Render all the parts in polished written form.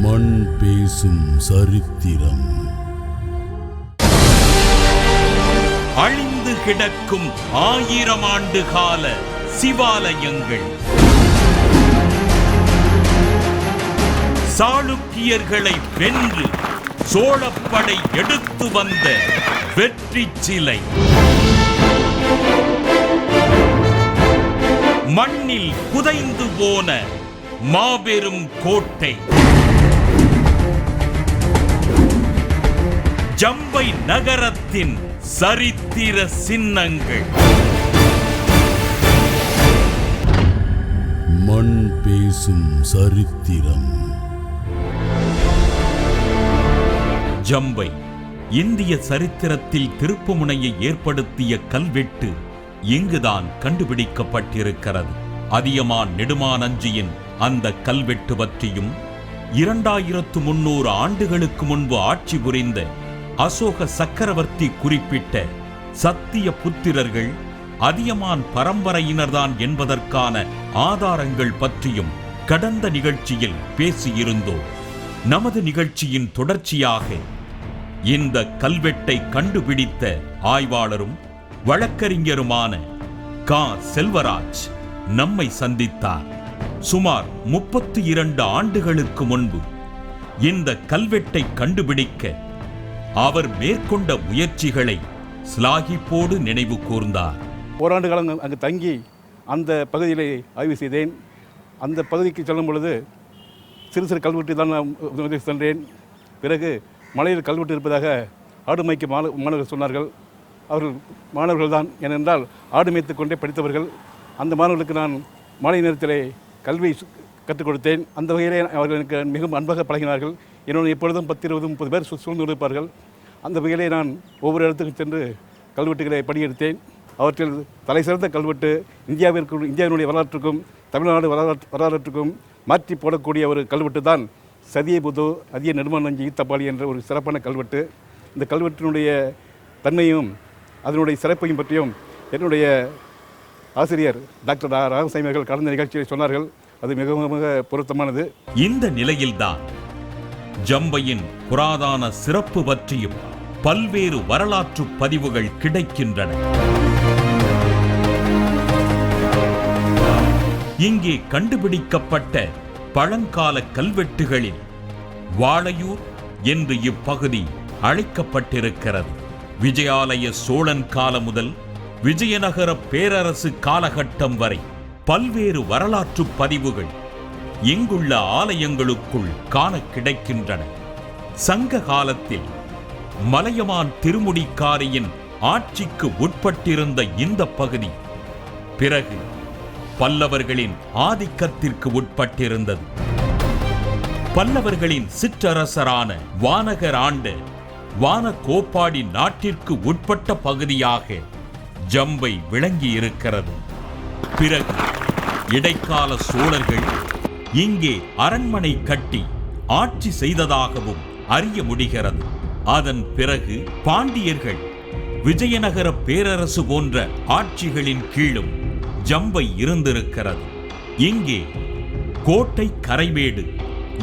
மண் பேசும் சரித்திரம். அழிந்து கிடக்கும் 1000 ஆண்டு கால சிவாலயங்கள், சாளுக்கியர்களை வென்று சோழப்படை எடுத்து வந்த வெற்றி சிலை, மண்ணில் புதைந்து போன மாபெரும் கோட்டை, ஜம்பை நகரத்தின் சரித்திர சின்னங்கள். மண் பேசும் சரித்திரம். ஜம்பை இந்திய சரித்திரத்தில் திருப்புமுனையை ஏற்படுத்திய கல்வெட்டு இங்குதான் கண்டுபிடிக்கப்பட்டிருக்கிறது. அதியமான் நெடுமானஞ்சியின் அந்த கல்வெட்டு பற்றியும் 2300 ஆண்டுகளுக்கு முன்பு ஆட்சி புரிந்த அசோக சக்கரவர்த்தி குறிப்பிட்ட சத்திய புத்திரர்கள் அதியமான் பரம்பரையினர்தான் என்பதற்கான ஆதாரங்கள் பற்றியும் கடந்த நிகழ்ச்சியில் பேசியிருந்தோம். நமது நிகழ்ச்சியின் தொடர்ச்சியாக இந்த கல்வெட்டை கண்டுபிடித்த ஆய்வாளரும் வழக்கறிஞருமான கா. செல்வராஜ் நம்மை சந்தித்தார். சுமார் 32 ஆண்டுகளுக்கு முன்பு இந்த கல்வெட்டை கண்டுபிடிக்க அவர் மேற்கொண்ட முயற்சிகளை ஸ்லாகிப்போடு நினைவு கூர்ந்தார். ஓராண்டு காலம் அங்கு தங்கி அந்த பகுதியில் ஆய்வு செய்தேன். அந்த பகுதிக்கு செல்லும் பொழுது சிறு சிறு கல்வெட்டு தான் நான் சென்றேன். பிறகு மலையில் கல்வெட்டு இருப்பதாக ஆடு மேய்க்க மாணவர்கள் சொன்னார்கள். அவர்கள் மாணவர்கள் தான், ஏனென்றால் ஆடு மேய்த்து கொண்டே படித்தவர்கள். அந்த மாணவர்களுக்கு நான் மாலை நேரத்திலே கல்வி கற்றுக் கொடுத்தேன். அந்த வகையிலே அவர்கள் எனக்கு மிகவும் அன்பாக பழகினார்கள். என்னோட எப்பொழுதும் 10, 20, 30 பேர் சூழ்ந்து இருப்பார்கள். அந்த வகையிலே நான் ஒவ்வொரு இடத்துக்கு சென்று கல்வெட்டுகளை படியெடுத்தேன். அவற்றில் தலை சிறந்த கல்வெட்டு இந்தியாவினுடைய வரலாற்றுக்கும் தமிழ்நாடு வரலாற்றுக்கும் மாற்றி போடக்கூடிய ஒரு கல்வெட்டு தான் சதியபுது அதிய நெடுமானஞ்சி ஈத்தப்பாடி என்ற ஒரு சிறப்பான கல்வெட்டு. இந்த கல்வெட்டினுடைய தன்மையும் அதனுடைய சிறப்பையும் பற்றியும் என்னுடைய ஆசிரியர் டாக்டர் ராமசாமி அவர்கள் கடந்த நிகழ்ச்சியில் சொன்னார்கள். அது மிக மிக பொருத்தமானது. இந்த நிலையில்தான் ஜம்பையின் புராதான சிறப்பு பற்றியும் பல்வேறு வரலாற்று பதிவுகள் கிடைக்கின்றன. இங்கே கண்டுபிடிக்கப்பட்ட பழங்கால கல்வெட்டுகளில் வாளையூர் என்று இப்பகுதி அழைக்கப்பட்டிருக்கிறது. விஜயாலய சோழன் காலம் முதல் விஜயநகர பேரரசு காலகட்டம் வரை பல்வேறு வரலாற்று பதிவுகள் இங்குள்ள ஆலயங்களுக்குள் காண கிடைக்கின்றன. சங்க காலத்தில் மலையமான் திருமுடிக்காரியின் ஆட்சிக்கு உட்பட்டிருந்த இந்த பகுதி பிறகு பல்லவர்களின் ஆதிக்கத்திற்கு உட்பட்டிருந்தது. பல்லவர்களின் சிற்றரசரான வானகர் ஆண்ட வானகோப்பாடி நாட்டிற்கு உட்பட்ட பகுதியாக ஜம்பை விளங்கி இருக்கிறது. பிறகு இடைக்கால சோழர்கள் இங்கே அரண்மனை கட்டி ஆட்சி செய்ததாகவும் அறிய முடிகிறது. அதன் பிறகு பாண்டியர்கள் விஜயநகர பேரரசு போன்ற ஆட்சிகளின் கீழும் ஜம்பை இருந்திருக்கிறது. இங்கே கோட்டை கரைவேடு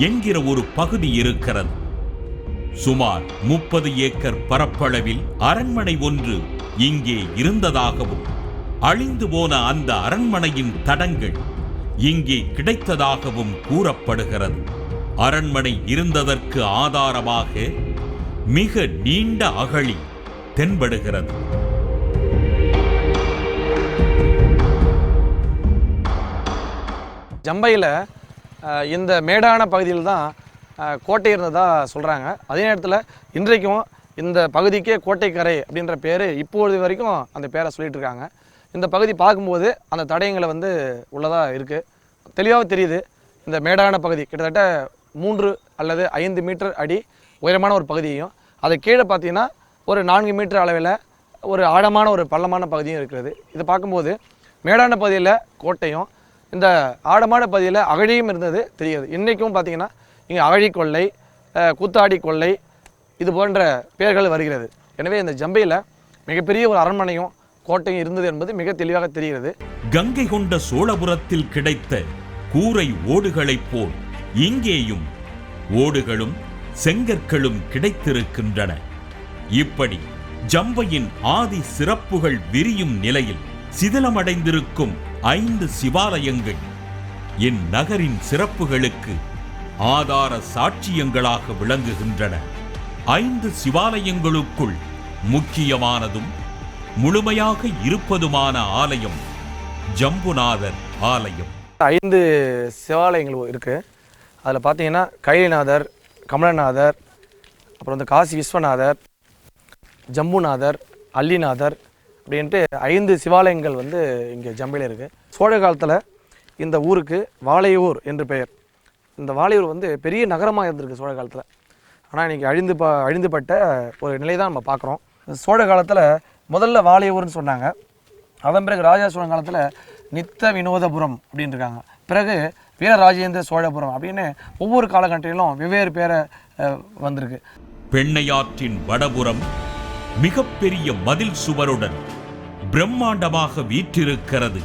என்கிற ஒரு பகுதி இருக்கிறது. சுமார் 30 ஏக்கர் பரப்பளவில் அரண்மனை ஒன்று இங்கே இருந்ததாகவும் அழிந்து போன அந்த அரண்மனையின் தடங்கள் இங்கே கிடைத்ததாகவும் கூறப்படுகிறது. அரண்மனை இருந்ததற்கு ஆதாரமாக மிக நீண்ட அகழி தென்படுகிறது. ஜம்பையில் இந்த மேடான பகுதியில் தான் கோட்டை இருந்ததாக சொல்கிறாங்க. அதே நேரத்தில் இன்றைக்கும் இந்த பகுதிக்கே கோட்டைக்கரை அப்படின்ற பேர் இப்பொழுது வரைக்கும் அந்த பேரை சொல்லிகிட்டு இருக்காங்க. இந்த பகுதி பார்க்கும்போது அந்த தடயங்களை உள்ளதாக இருக்குது. தெளிவாக தெரியுது. இந்த மேடான பகுதி கிட்டத்தட்ட 3 அல்லது 5 மீட்டர் அடி உயரமான ஒரு பகுதியையும், அது கீழே பார்த்தீங்கன்னா ஒரு 4 மீட்டர் அளவில் ஒரு ஆழமான ஒரு பள்ளமான பகுதியும் இருக்கிறது. இதை பார்க்கும்போது மேடான பகுதியில் கோட்டையும் இந்த ஆழமான பகுதியில் அகழியும் இருந்தது தெரியுது. இன்றைக்கும் பார்த்தீங்கன்னா இங்கே அகழி கொள்ளை, கூத்தாடி கொள்ளை இது போன்ற பெயர்கள் வருகிறது. எனவே இந்த ஜம்பையில் மிகப்பெரிய ஒரு அரண்மனையும் கோட்டையும் இருந்தது என்பது மிக தெளிவாக தெரிகிறது. கங்கை கொண்ட சோழபுரத்தில் கிடைத்த கூரை ஓடுகளைப் போல் இங்கேயும் ஓடுகளும் செங்கற்களும் கிடைத்திருக்கின்றன. இப்படி ஜம்பையின் ஆதி சிறப்புகள் விரியும் நிலையில் சிதிலமடைந்திருக்கும் 5 சிவாலயங்கள் இந்நகரின் சிறப்புகளுக்கு ஆதார சாட்சியங்களாக விளங்குகின்றன. 5 சிவாலயங்களுக்குள் முக்கியமானதும் முழுமையாக இருப்பதுமான ஆலயம் ஜம்புநாதர் ஆலயம். 5 சிவாலயங்கள் இருக்குது. அதில் பார்த்தீங்கன்னா கைலிநாதர், கமலநாதர், அப்புறம் வந்து காசி விஸ்வநாதர், ஜம்புநாதர், அல்லிநாதர் அப்படின்ட்டு 5 சிவாலயங்கள் வந்து இங்கே ஜம்பையில் இருக்குது. சோழ காலத்தில் இந்த ஊருக்கு வாளையூர் என்று பெயர். இந்த வாளையூர் வந்து பெரிய நகரமாக இருந்திருக்கு சோழ காலத்தில். ஆனால் இன்றைக்கி அழிந்துபட்ட ஒரு நிலை தான் நம்ம பார்க்குறோம். சோழ காலத்தில் முதல்ல வாளையூர்னு சொன்னாங்க. அதன் பிறகு ராஜா சோழன் காலத்தில் நித்த வினோதபுரம் அப்படின்னு இருக்காங்க. பிறகு வீரராஜேந்திர சோழபுரம் அப்படின்னு ஒவ்வொரு காலகட்டத்திலும் வெவ்வேறு பேரை வந்திருக்கு. பெண்ணையாற்றின் வடபுறம் மிகப்பெரிய மதில் சுவருடன் பிரம்மாண்டமாக வீற்றிருக்கிறது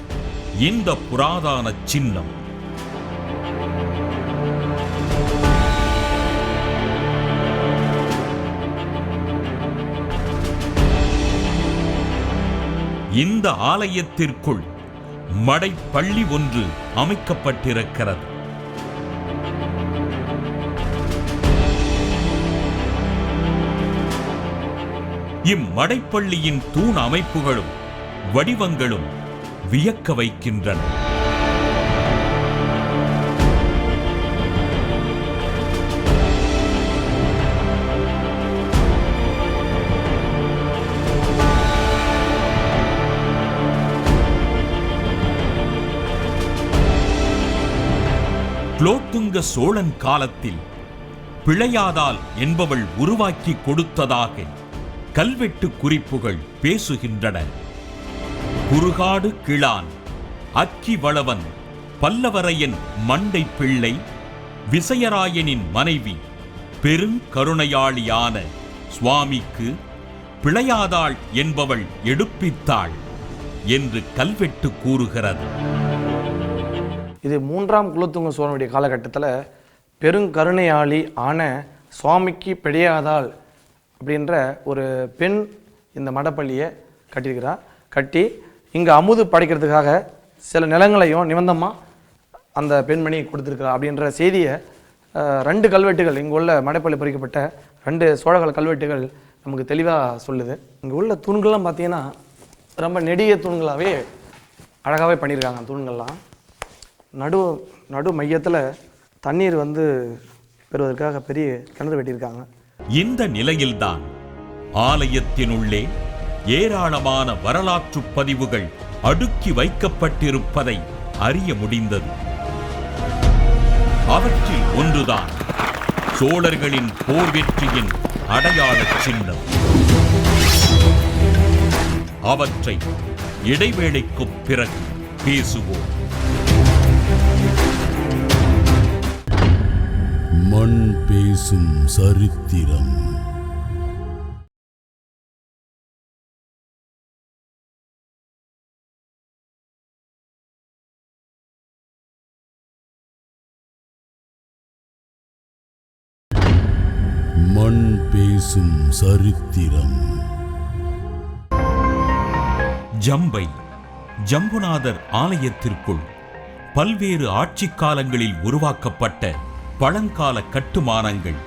இந்த புராதன சின்னம். இந்த ஆலயத்திற்குள் மடைப்பள்ளி ஒன்று அமைக்கப்பட்டிருக்கிறது. இம்மடைப்பள்ளியின் தூண் அமைப்புகளும் வடிவங்களும் வியக்க வைக்கின்றன. குலோத்துங்க சோழன் காலத்தில் பிழையாதாள் என்பவள் உருவாக்கி கொடுத்ததாக கல்வெட்டு குறிப்புகள் பேசுகின்றன. குறுகாடு கிழான், அக்கி வளவன், பல்லவரையன் மண்டை பிள்ளை, விசயராயனின் மனைவி பெருங்கருணையாளியான சுவாமிக்கு பிழையாதாள் என்பவள் எடுப்பித்தாள் என்று கல்வெட்டு கூறுகிறது. இது 3ஆம் குலோத்துங்க சோழனுடைய காலகட்டத்தில் பெருங்கருணையாளி ஆன சுவாமிக்கு பிழையாதாள் அப்படின்ற ஒரு பெண் இந்த மடப்பள்ளியை கட்டியிருக்கிறார். கட்டி இங்கே அமுது படைக்கிறதுக்காக சில நிலங்களையும் நிபந்தமாக அந்த பெண்மணி கொடுத்துருக்கிறா அப்படின்ற செய்தியை 2 கல்வெட்டுகள், இங்கே உள்ள மடப்பள்ளி பொறிக்கப்பட்ட 2 சோழகால கல்வெட்டுகள் நமக்கு தெளிவாக சொல்லுது. இங்கே உள்ள தூண்கள்லாம் பார்த்தீங்கன்னா ரொம்ப நெடிய தூண்களாகவே அழகாகவே பண்ணியிருக்காங்க. தூண்கள்லாம் நடு மையத்தில் தண்ணீர் வந்து பெறுவதற்காக பெரிய கிணறு வெட்டியிருக்காங்க. இந்த நிலையில்தான் ஆலயத்தினுள்ளே ஏராளமான வரலாற்று பதிவுகள் அடுக்கி வைக்கப்பட்டிருப்பதை அறிய முடிந்தது. அவற்றில் ஒன்றுதான் சோழர்களின் போர் வெற்றியின் அடையாள சின்னம். அவற்றை இடைவேளைக்கு பிறகு பேசுவோம். மண் பேசும் சரித்திரம். மண் பேசும் சரித்திரம். ஜம்பை ஜம்புநாதர் ஆலயத்திற்குள் பல்வேறு ஆட்சி காலங்களில் உருவாக்கப்பட்ட பழங்கால கட்டுமானங்கள்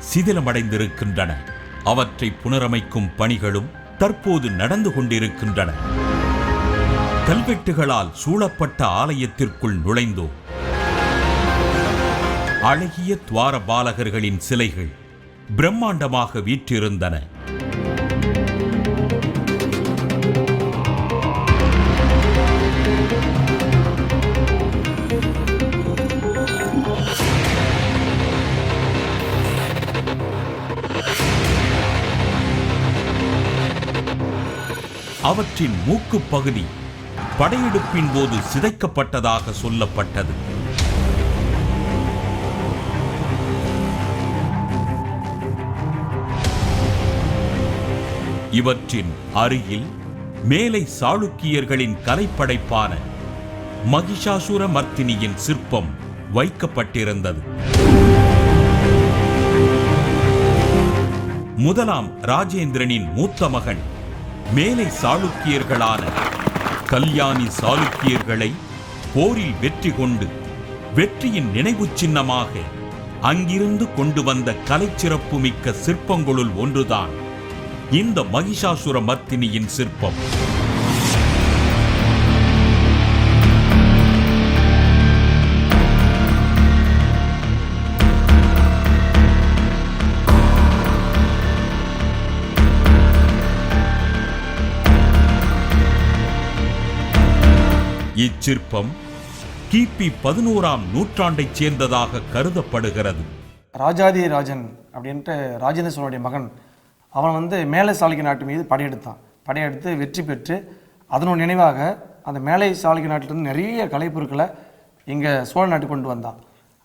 சிதிலமடைந்திருக்கின்றன. அவற்றை புனரமைக்கும் பணிகளும் தற்போது நடந்து கொண்டிருக்கின்றன. கல்வெட்டுகளால் சூழப்பட்ட ஆலயத்திற்குள் நுழைந்தோம். அழகிய துவார பாலகர்களின் சிலைகள் பிரம்மாண்டமாக வீற்றிருந்தன. அவற்றின் மூக்கு பகுதி படையெடுப்பின் போது சிதைக்கப்பட்டதாக சொல்லப்பட்டது. இவற்றின் அருகில் மேலை சாளுக்கியர்களின் கலைப்படைப்பான மகிஷாசுர மர்த்தினியின் சிற்பம் வைக்கப்பட்டிருந்தது. முதலாம் ராஜேந்திரனின் மூத்த மகன் மேலை சாளுக்கியர்களான கல்யாணி சாளுக்கியர்களை போரில் வெற்றி கொண்டு வெற்றியின் நினைவு சின்னமாக அங்கிருந்து கொண்டு வந்த கலைச்சிறப்பு மிக்க சிற்பங்களுள் ஒன்றுதான் இந்த மகிஷாசுர மர்த்தினியின் சிற்பம். இச்சிற்பம் கிபி 11ஆம் நூற்றாண்டைச் சேர்ந்ததாக கருதப்படுகிறது. ராஜாதி ராஜன் அப்படின்ட்டு ராஜேந்திர சோழனுடைய மகன் அவன் வந்து மேலை சாளுக்கிய நாட்டு மீது படையெடுத்து வெற்றி பெற்று அதனோட நினைவாக அந்த மேலை சாளுக்கிய நாட்டிலிருந்து நிறைய கலைப்பொருட்களை இங்கே சோழ நாட்டுக்கு கொண்டு வந்தான்.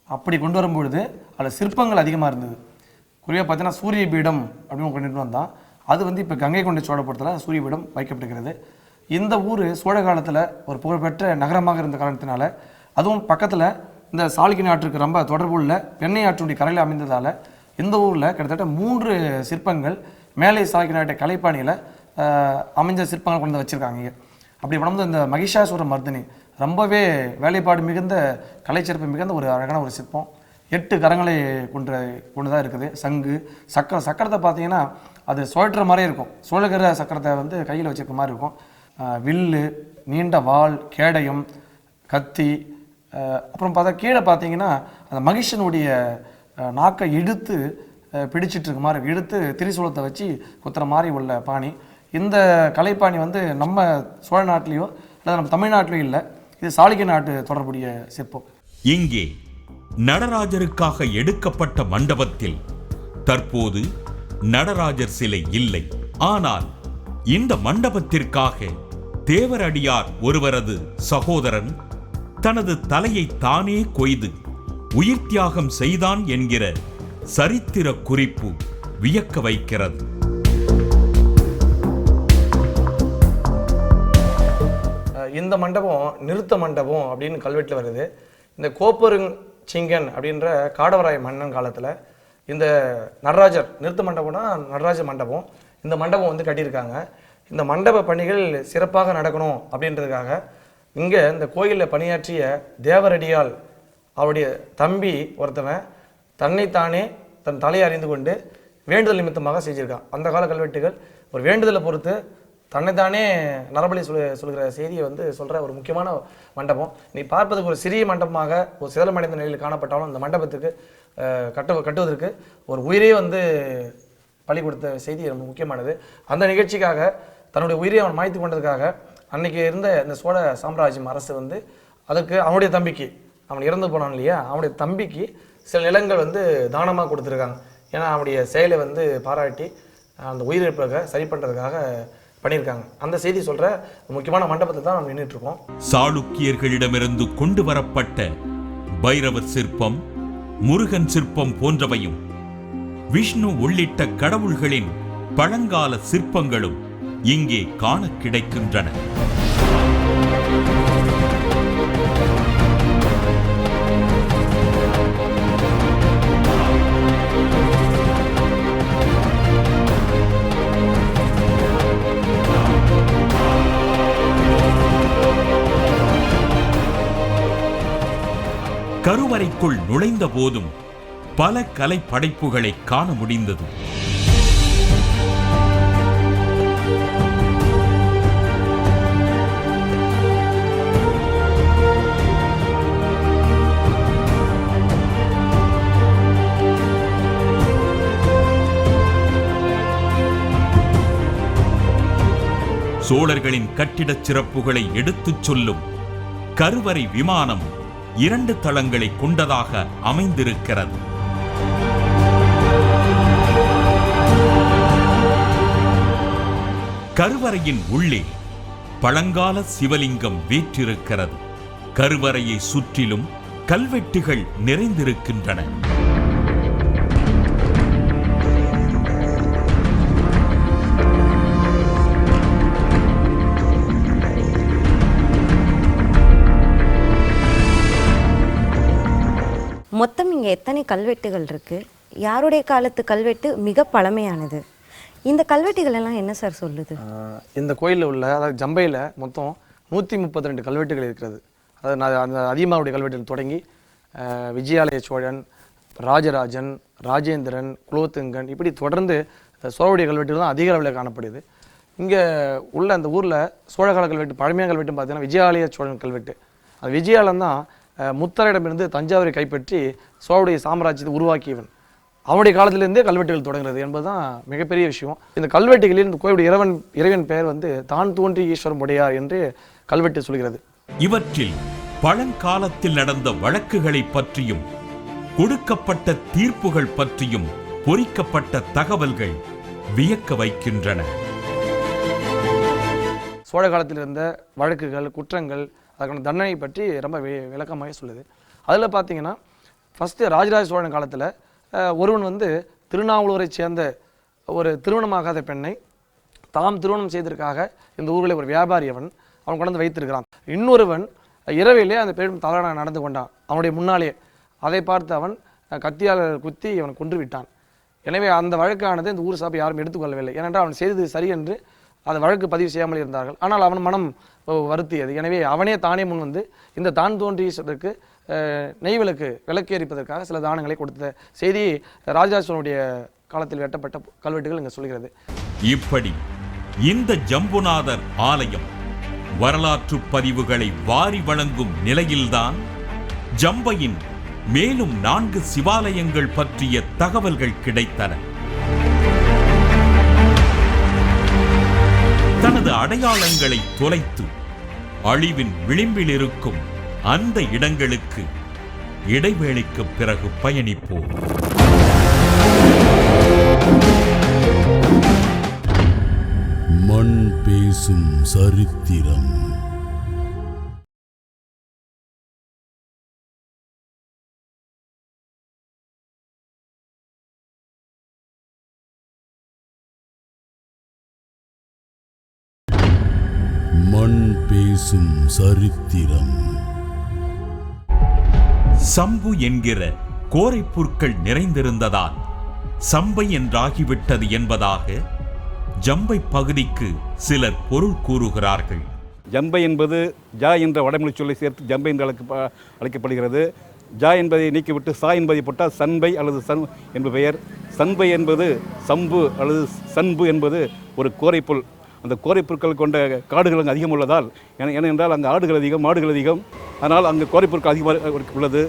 அப்படி கொண்டு வரும்பொழுது அதில் சிற்பங்கள் அதிகமாக இருந்தது. குறிப்பாக பார்த்தீங்கன்னா சூரிய பீடம் அப்படின்னு கொண்டுட்டு வந்தான். அது வந்து இப்போ கங்கை கொண்ட சோழபுரத்தில் சூரிய பீடம் வைக்கப்படுகிறது. இந்த ஊர் சோழ காலத்தில் ஒரு புகழ்பெற்ற நகரமாக இருந்த காரணத்தினால, அதுவும் பக்கத்தில் இந்த சாளுக்கிய நாட்டுக்கு ரொம்ப தொடர்புள்ள பெண்ணை ஆற்றுடைய கரையில் அமைந்ததால் இந்த ஊரில் கிட்டத்தட்ட 3 சிற்பங்கள் மேலை சாளுக்கிய நாட்டை கலைப்பாணியில் அமைஞ்ச சிற்பங்கள் கொண்டு வச்சுருக்காங்க. அப்படி பண்ணும்போது இந்த மகிஷாசுர மர்தினி ரொம்பவே வேலைப்பாடு மிகுந்த கலைச்சிறப்பு மிகுந்த ஒரு அழகான ஒரு சிற்பம். 8 கரங்களை கொண்டுதான் இருக்குது. சங்கு சக்கரத்தை பார்த்தீங்கன்னா அது சுழற்ற மாதிரியே இருக்கும். சோழகர சக்கரத்தை வந்து கையில் வச்சுருக்க மாதிரி இருக்கும். வில்லு, நீண்ட வாள், கேடயம், கத்தி, அப்புறம் பார்த்தா கீழே பார்த்தீங்கன்னா அந்த மகிஷனுடைய நாக்கை இழுத்து பிடிச்சிட்டு இருக்க மாதிரி இழுத்து திரிசூலத்தை வச்சு குத்துற மாதிரி உள்ள பாணி. இந்த கலைப்பாணி வந்து நம்ம சோழ நாட்டிலையோ அல்லது நம்ம தமிழ்நாட்டிலையும் இல்லை, இது சாளுக்கிய நாட்டு தொடர்புடைய சிற்பம். இங்கே நடராஜருக்காக எடுக்கப்பட்ட மண்டபத்தில் தற்போது நடராஜர் சிலை இல்லை. ஆனால் இந்த மண்டபத்திற்காக தேவரடியார் ஒருவரது சகோதரன் தனது தலையை தானே கொய்து உயிர் தியாகம் செய்தான் என்கிற சரித்திர குறிப்பு வியக்க வைக்கிறது. இந்த மண்டபம் நிறுத்த மண்டபம் அப்படின்னு கல்வெட்டில் வருது. இந்த கோப்பருஞ்சிங்கன் அப்படின்ற காடவராய மன்னன் காலத்தில் இந்த நடராஜர் நிறுத்த மண்டபம்னா நடராஜ மண்டபம், இந்த மண்டபம் வந்து கட்டியிருக்காங்க. இந்த மண்டப பணிகள் சிறப்பாக நடக்கணும் அப்படின்றதுக்காக இங்கே இந்த கோயிலில் பணியாற்றிய தேவரடியால் அவருடைய தம்பி ஒருத்தவன் தன்னைத்தானே தன் தலையை அறிந்து கொண்டு வேண்டுதல் நிமித்தமாக செஞ்சுருக்கான். அந்த கால கல்வெட்டுகள் ஒரு வேண்டுதலை பொறுத்து தன்னைத்தானே நரபலி சொல்கிற செய்தியை வந்து சொல்கிற ஒரு முக்கியமான மண்டபம். நீ பார்ப்பதுக்கு ஒரு சிறிய மண்டபமாக ஒரு சிதலமடைந்த நிலையில் காணப்பட்டாலும் இந்த மண்டபத்துக்கு கட்டுவதற்கு ஒரு உயிரே வந்து பலி கொடுத்த செய்தி ரொம்ப முக்கியமானது. அந்த நிகழ்ச்சிக்காக தன்னுடைய உயிரை அவன் மாய்த்து கொண்டதுக்காக அன்னைக்கு இருந்த இந்த சோழ சாம்ராஜ்யம் அரசு வந்து அதுக்கு அவனுடைய தம்பிக்கு, அவன் இறந்து போனான் இல்லையா, அவனுடைய தம்பிக்கு சில நிலங்கள் வந்து தானமாக கொடுத்துருக்காங்க. ஏன்னா அவனுடைய செயலை வந்து பாராட்டி அந்த உயிரிழப்பை சரி பண்ணுறதுக்காக பண்ணியிருக்காங்க. அந்த செய்தி சொல்கிற முக்கியமான மண்டபத்தில் தான் நம்ம நின்றுட்டுருக்கோம். சாளுக்கியர்களிடமிருந்து கொண்டு வரப்பட்ட பைரவர் சிற்பம், முருகன் சிற்பம் போன்றவையும் விஷ்ணு உள்ளிட்ட கடவுள்களின் பழங்கால சிற்பங்களும் இங்கே காண கிடைக்கின்றன. கருவறைக்குள் நுழைந்த போதும் பல கலை படைப்புகளை காண முடிந்தது. சோழர்களின் கட்டிடச் சிறப்புகளை எடுத்துச் சொல்லும் கருவறை விமானம் 2 தளங்களை கொண்டதாக அமைந்திருக்கிறது. கருவறையின் உள்ளே பழங்கால சிவலிங்கம் வீற்றிருக்கிறது. கருவறையை சுற்றிலும் கல்வெட்டுகள் நிறைந்திருக்கின்றன. மொத்தம் இங்கே எத்தனை கல்வெட்டுகள் இருக்கு? யாருடைய காலத்து கல்வெட்டு மிக பழமையானது? இந்த கல்வெட்டுகள் எல்லாம் என்ன சார் சொல்லுது? இந்த கோயிலில் உள்ள, அதாவது ஜம்பையில் மொத்தம் 132 கல்வெட்டுகள் இருக்கிறது. அதாவது அந்த அதியமானுடைய கல்வெட்டுகள் தொடங்கி விஜயாலய சோழன், ராஜராஜன், ராஜேந்திரன், குலோத்துங்கன், இப்படி தொடர்ந்து சோழருடைய கல்வெட்டுகள் தான் அதிக அளவில் காணப்படுது. இங்கே உள்ள அந்த ஊரில் சோழகால கல்வெட்டு, பழமையான கல்வெட்டுன்னு பார்த்தீங்கன்னா விஜயாலய சோழன் கல்வெட்டு. அந்த விஜயாலன் தான் முத்தரையிடமிருந்து தஞ்சாவூரை கைப்பற்றி சோழருடைய சாம்ராஜ்யத்தை உருவாக்கியவன். அவனுடைய காலத்திலிருந்தே கல்வெட்டுகள் தொடங்குறது என்பது தான் மிகப்பெரிய விஷயம். இந்த கல்வெட்டுகளில் இந்த கோயிலுடைய இறைவன் பெயர் தான் தோன்றி ஈஸ்வரம் உடையார் என்று கல்வெட்டு சொல்கிறது. இவற்றில் பழங்காலத்தில் நடந்த வழக்குகளை பற்றியும் கொடுக்கப்பட்ட தீர்ப்புகள் பற்றியும் பொறிக்கப்பட்ட தகவல்கள் வியக்க வைக்கின்றன. சோழ காலத்தில் இருந்த வழக்குகள், குற்றங்கள், அதுக்கான தண்டனை பற்றி ரொம்ப விளக்கமாக சொல்லுது. அதில் பார்த்தீங்கன்னா ஃபஸ்ட்டு ராஜராஜ சோழன் காலத்தில் ஒருவன் திருநாவலூரை சேர்ந்த ஒரு திருமணமாகாத பெண்ணை தாம் திருமணம் செய்ததற்காக இந்த ஊரில் ஒரு வியாபாரி அவன் கொண்டு வைத்திருக்கிறான். இன்னொருவன் இரவிலே அந்த பெரும் தவறான நடந்து கொண்டான் அவனுடைய முன்னாலே. அதை பார்த்து அவன் கத்தியால் குத்தி அவன் கொன்று விட்டான். எனவே அந்த வழக்கானது இந்த ஊர் சபை யாரும் எடுத்துக்கொள்ளவில்லை. ஏனென்றால் அவன் செய்தது சரி என்று அந்த வழக்கு பதிவு செய்யாமல் இருந்தார்கள். ஆனால் அவன் மனம் வருத்தியது. எனவே அவனே தானே முன் இந்த தான் தோன்றீஸ்வரருக்கு நெய்விளக்கு விளக்கேறிப்பதற்காக சில தானங்களை கொடுத்த செய்தி ராஜராஜ சோழனுடைய காலத்தில் வெட்டப்பட்ட கல்வெட்டுகள் இங்கே சொல்கிறது. இப்படி இந்த ஜம்புநாதர் ஆலயம் வரலாற்று பதிவுகளை வாரி வழங்கும் நிலையில்தான் ஜம்பையின் மேலும் 4 சிவாலயங்கள் பற்றிய தகவல்கள் கிடைத்தன. தனது அடையாளங்களை தொலைத்து அழிவின் விளிம்பில் இருக்கும் அந்த இடங்களுக்கு இடைவேளைக்கு பிறகு பயணிப்போம். மண் பேசும் சரித்திரம். மண் பேசும் சரித்திரம். சம்பு என்கிற கோரைப்புற்கள் நிறைந்திருந்ததால் சம்பை என்றாகிவிட்டது என்பதாக ஜம்பை பகுதிக்கு சிலர் பொருள் கூறுகிறார்கள். ஜம்பை என்பது ஜா என்ற வடமொழி சொல்லை சேர்த்து ஜம்பை என்று அழைக்கப்படுகிறது. ஜா என்பதை நீக்கிவிட்டு சா என்பதை போட்டால் சன்பை அல்லது சன் என்பது பெயர். சன்பை என்பது சம்பு அல்லது சன்பு என்பது ஒரு கோரைப்புல். அந்த கோரைப்புற்கள் கொண்ட காடுகள் அங்கே அதிகம் உள்ளதால், ஏனென்றால் அங்கே ஆடுகள் அதிகம், மாடுகள் அதிகம், அதனால் அங்கே கோரைப்புற்கள் அதிகமாக உள்ளது.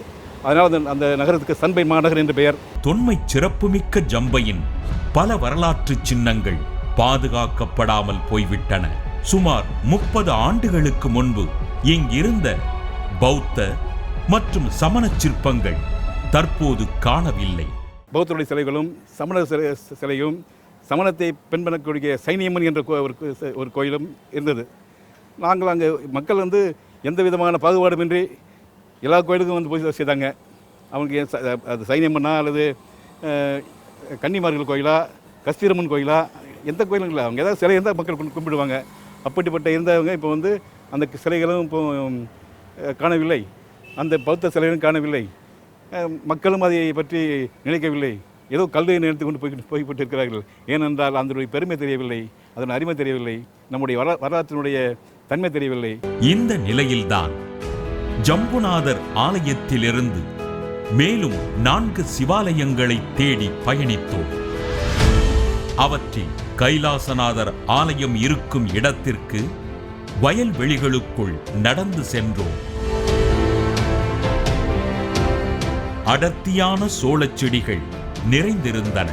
அதனால் அந்த நகரத்துக்கு சன்பை மாநகர் என்று பெயர். தொன்மை சிறப்புமிக்க ஜம்பையின் பல வரலாற்று சின்னங்கள் பாதுகாக்கப்படாமல் போய்விட்டன. சுமார் 30 ஆண்டுகளுக்கு முன்பு இங்கிருந்த பௌத்த மற்றும் சமண சிற்பங்கள் தற்போது காணவில்லை. பௌத்தருடைய சிலைகளும் சமண சிலையும், சமணத்தை பெண்பெணக்கூடிய சைனியம்மன் என்ற ஒரு கோயிலும் இருந்தது. நாங்கள் அங்கே மக்கள் எந்த விதமான பாகுபாடுமின்றி எல்லா கோயிலுக்கும் போய் செய்தாங்க. அவங்களுக்கு அது சைனியம்மனா அல்லது கன்னிமார்கள் கோயிலா, கஸ்தூரம்மன் கோயிலா, எந்த கோயிலும் இல்லை. அவங்க ஏதாவது சிலை இருந்தால் மக்கள் கும்பிடுவாங்க. அப்படிப்பட்ட இருந்தவங்க இப்போ அந்த சிலைகளும் இப்போ காணவில்லை, அந்த பௌத்த சிலைகளும் காணவில்லை. மக்களும் அதை பற்றி நினைக்கவில்லை. ஏதோ கல்வியை நினைத்து கொண்டு போய்விட்டு இருக்கிறார்கள். ஏனென்றால் அதனுடைய பெருமை தெரியவில்லை, அதன் அருமை தெரியவில்லை, நம்முடைய வரலாற்றினுடைய தன்மை தெரியவில்லை. இந்த நிலையில்தான் ஜம்புநாதர் ஆலயத்திலிருந்து மேலும் 4 சிவாலயங்களை தேடி பயணித்தோம். அவற்றில் கைலாசநாதர் ஆலயம் இருக்கும் இடத்திற்கு வயல்வெளிகளுக்குள் நடந்து சென்றோம். அடர்த்தியான சோளச் செடிகள் நிறைந்திருந்தன.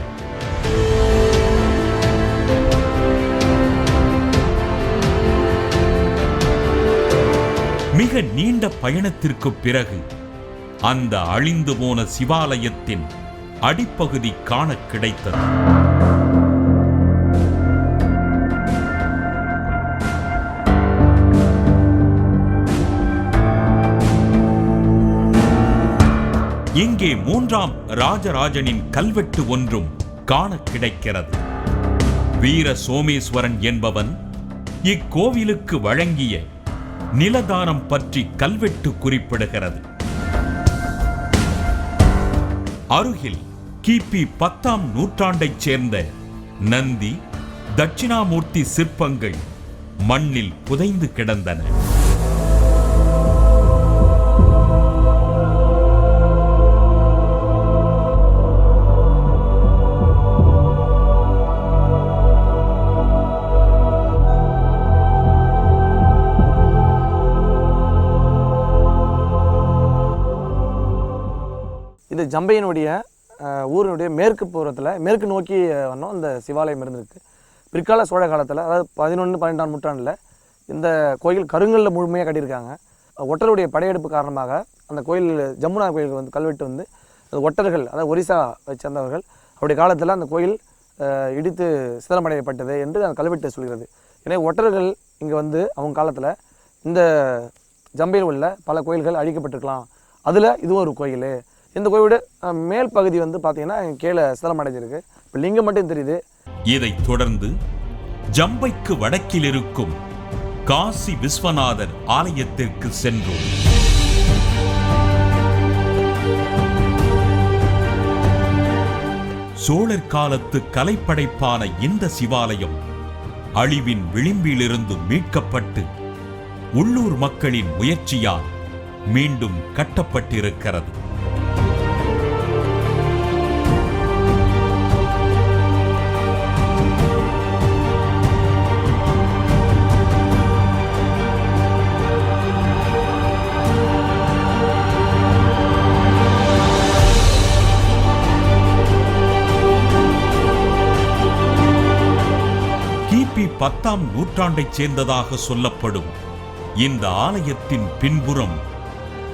மிக நீண்ட பயணத்திற்கு பிறகு அந்த அழிந்து போன சிவாலயத்தின் அடிப்பகுதி காண கிடைத்தது. இங்கே 3ஆம் ராஜராஜனின் கல்வெட்டு ஒன்றும் காண கிடைக்கிறது. வீர சோமேஸ்வரன் என்பவன் இக்கோவிலுக்கு வழங்கிய நிலதானம் பற்றி கல்வெட்டு குறிப்பிடுகிறது. அருகில் கிபி 10ஆம் நூற்றாண்டைச் சேர்ந்த நந்தி, தட்சிணாமூர்த்தி சிற்பங்கள் மண்ணில் புதைந்து கிடந்தன. இது ஜம்பையினுடைய ஊரினுடைய மேற்கு புறத்தில் மேற்கு நோக்கி வந்தோம் இந்த சிவாலயம் இருந்திருக்கு. பிற்கால சோழ காலத்தில், அதாவது 11, 12ஆம் நூற்றாண்டில் இந்த கோயில் கருங்கல்ல முழுமையாக கட்டியிருக்காங்க. ஒட்டருடைய படையெடுப்பு காரணமாக அந்த கோயில் ஜம்புநாத கோயிலுக்கு வந்து கல்வெட்டு வந்து ஒட்டர்கள், அதாவது ஒரிசா சேர்ந்தவர்கள் அவருடைய காலத்தில் அந்த கோயில் இடித்து சிதறமடையப்பட்டது என்று அந்த கல்வெட்டு சொல்கிறது. எனவே ஒட்டர்கள் இங்கே வந்து அவங்க காலத்தில் இந்த ஜம்பையில் உள்ள பல கோயில்கள் அழிக்கப்பட்டிருக்கலாம். அதில் இதுவும் ஒரு கோயில். இந்த கோயிலோட மேல் பகுதி வந்து பார்த்தீங்கன்னா கீழே சிதறமடைஞ்சிருக்கு. இப்போ லிங்கம் மட்டும் தெரியுது. இதைத் தொடர்ந்து ஜம்பைக்கு வடக்கில் இருக்கும் காசி விஸ்வநாதர் ஆலயத்திற்கு சென்றோம். சோழர் காலத்து கலைப்படைப்பான இந்த சிவாலயம் அழிவின் விளிம்பிலிருந்து மீட்கப்பட்டு உள்ளூர் மக்களின் முயற்சியால் மீண்டும் கட்டப்பட்டிருக்கிறது. கிபி 10ஆம் நூற்றாண்டைச் சேர்ந்ததாக சொல்லப்படும் இந்த ஆலயத்தின் பின்புறம்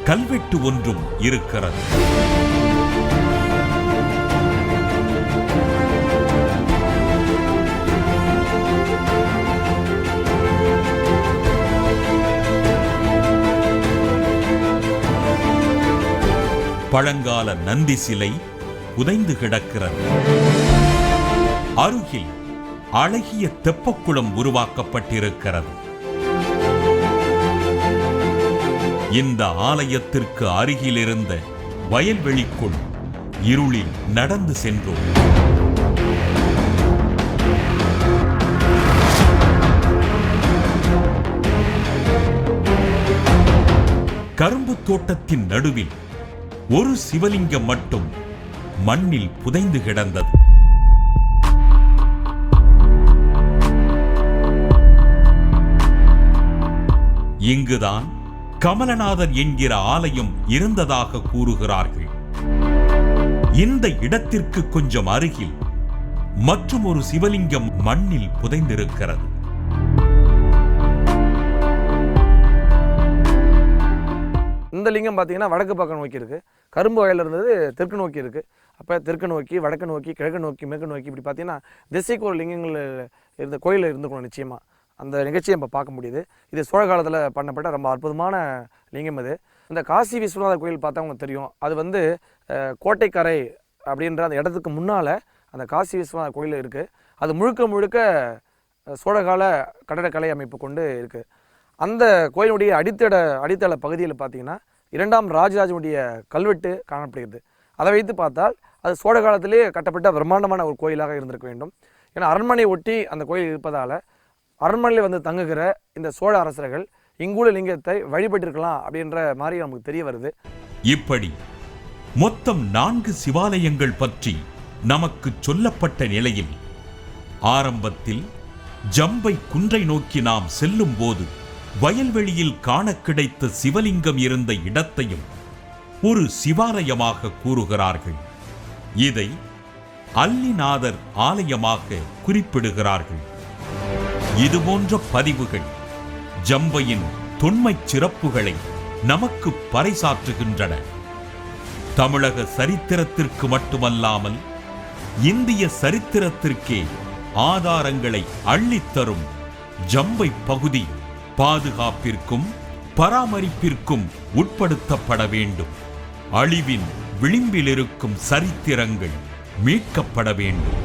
கல்வெட்டு ஒன்றும் இருக்கிறது. பழங்கால நந்தி சிலை புதைந்து கிடக்கிறது. அருகில் அழகிய தெப்பக்குளம் உருவாக்கப்பட்டிருக்கிறது. இந்த ஆலயத்திற்கு அருகில் இருந்த வயல்வெளிக்குள் இருளில் நடந்து சென்றோம். கரும்பு தோட்டத்தின் நடுவில் ஒரு சிவலிங்கம் மட்டும் மண்ணில் புதைந்து கிடந்தது. இங்குதான் கமலநாதர் என்கிற ஆலயம் இருந்ததாக கூறுகிறார்கள். இந்த இடத்திற்கு கொஞ்சம் அருகில் மற்றும் ஒரு சிவலிங்கம் மண்ணில் புதைந்திருக்கிறது. இந்த லிங்கம் பார்த்தீங்கன்னா வடக்கு பக்கம் நோக்கி இருக்கு. கரும்பு வயல் இருந்தது தெற்கு நோக்கி இருக்கு. அப்போ தெற்கு நோக்கி, வடக்கு நோக்கி, கிழக்கு நோக்கி, மேற்கு நோக்கி இப்படி பார்த்தீங்கன்னா திசைக்கு ஒரு லிங்கங்கள் இருந்த கோயில் இருந்துக்கணும் நிச்சயமா. அந்த நிகழ்ச்சியை நம்ம பார்க்க முடியுது. இது சோழ காலத்தில் பண்ணப்பட்ட ரொம்ப அற்புதமான லிங்கம் இது. இந்த காசி விஸ்வநாதர் கோயில் பார்த்தவங்க தெரியும். அது வந்து கோட்டைக்கரை அப்படின்ற அந்த இடத்துக்கு முன்னால் அந்த காசி விஸ்வநாதர் கோயில் இருக்குது. அது முழுக்க முழுக்க சோழகால கட்டடக்கலை அமைப்பு கொண்டு இருக்குது. அந்த கோயிலுடைய அடித்தள பகுதியில் பார்த்தீங்கன்னா 2ஆம் ராஜராஜனுடைய கல்வெட்டு காணப்படுகிறது. அதை வைத்து பார்த்தால் அது சோழ காலத்திலே கட்டப்பட்ட பிரம்மாண்டமான ஒரு கோயிலாக இருந்திருக்க வேண்டும். ஏன்னா அரண்மனை ஒட்டி அந்த கோயில் இருப்பதால் அரண்மனையில் வந்து தங்குகிற இந்த சோழ அரசர்கள் இங்குள்ள லிங்கத்தை வழிபட்டிருக்கலாம் அப்படின்ற மாதிரி நமக்கு தெரிய வருது. இப்படி மொத்தம் 4 சிவாலயங்கள் பற்றி நமக்கு சொல்லப்பட்ட நிலையில் ஆரம்பத்தில் ஜம்பை குன்றை நோக்கி நாம் செல்லும் போது வயல்வெளியில் காண கிடைத்த சிவலிங்கம் இருந்த இடத்தையும் ஒரு சிவாலயமாக கூறுகிறார்கள். இதை அல்லிநாதர் ஆலயமாக குறிப்பிடுகிறார்கள். இதுபோன்ற பதிவுகள் ஜம்பையின் தொன்மைச் சிறப்புகளை நமக்கு பறைசாற்றுகின்றன. தமிழக சரித்திரத்திற்கு மட்டுமல்லாமல் இந்திய சரித்திரத்திற்கே ஆதாரங்களை அள்ளித்தரும் ஜம்பை பகுதி பாதுகாப்பிற்கும் பராமரிப்பிற்கும் உட்படுத்தப்பட வேண்டும். அழிவின் விளிம்பில் இருக்கும் சரித்திரங்கள் மீட்கப்பட வேண்டும்.